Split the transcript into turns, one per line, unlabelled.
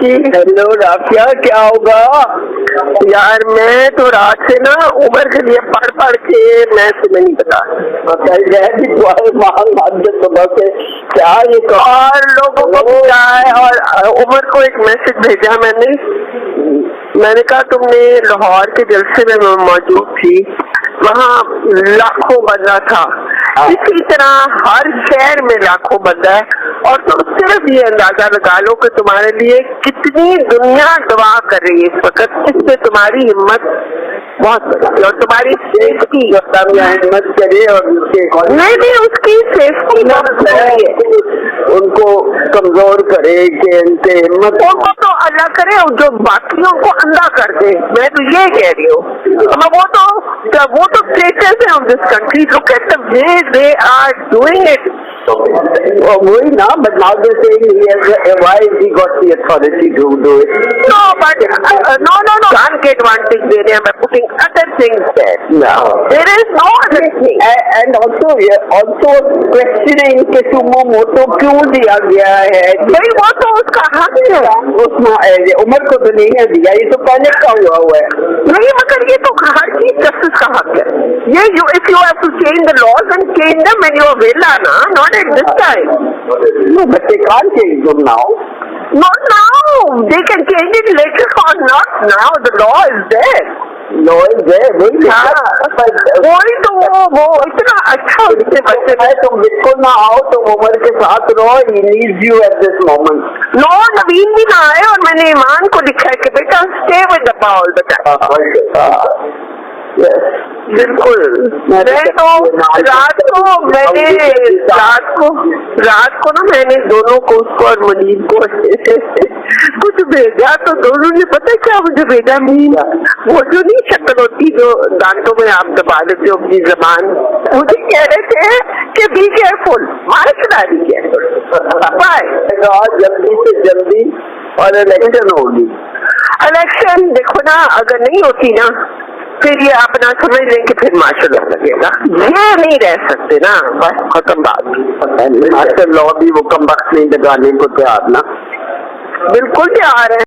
जी hello Rafia, क्या होगा यार? मैं तो रात से ना उमर के लिए पढ़ पढ़ के मैं तुम्हें नहीं बता सुबह से क्या ये और लोगों को क्या है। और उमर को एक मैसेज भेजा मैंने कहा तुमने लाहौर के जलसे में मौजूद थी, वहाँ लाखों बंदा था, इसी तरह हर शहर में लाखों बंदा है। और तो सिर्फ ये अंदाजा लगा लो कि तुम्हारे लिए कितनी दुनिया दुआ कर रही है इस वक्त, इससे तुम्हारी हिम्मत बहुत बड़ी और तुम्हारी सेफ्टी हिम्मत करे और नहीं उसकी सेफ्टी बहुत है, उनको कमजोर करे कि इनसे हिम्मत उनको तो अल्लाह करे जो बाकियों को अंधा कर दे। मैं तो ये कह रही हूँ, वो तो स्टेटस है of this country, look at the way they are doing it. वही ना, but now they're saying why he got the authority to do it. No, but no, can't get one thing there by putting other things there. No, there is no other thing. And also questioning कि Sumo मोटो क्यों दिया गया है? भाई वो तो उसका हक है, उसमें उमर को तो नहीं है दिया, ये तो पहले का हुआ है। नहीं मगर ये तो हर चीज जस्टिस का हक है। ये if you have to change the laws and change them when you are villa, na, not at this time. No, but they can't change them now. Not now. They can change it later on, not now. The law is there. Law is there. वही तो वो इतना अच्छा उसके बच्चे है, तुम बिल्कुल ना आओ, तुम उमर के साथ रहो, he needs you at this moment. No, नवीन भी ना आए और मैंने ईमान को लिखा है कि बेटा stay with the ball बेटा। बिल्कुल। मैं तो रात को ना मैंने दोनों को, उसको और मुनीब को कुछ भेजा, तो दोनों ने पता क्या मुझे भेजा? वो जो नहीं शक्ल होती जो दांतों में आप दबा देते हो अपनी जबान, मुझे कह रहे थे कि बी केयरफुल, मार्शल जल्दी से जल्दी और इलेक्शन होगी। इलेक्शन देखो ना, अगर नहीं होती ना फिर ये अपना समझ लें कि फिर मार्शल लॉ लगेगा। ये नहीं रह सकते ना, बस खत्म बात। मार्शल लॉ भी वो कम वक्त नहीं लगाने को तैयार ना, बिल्कुल तैयार है।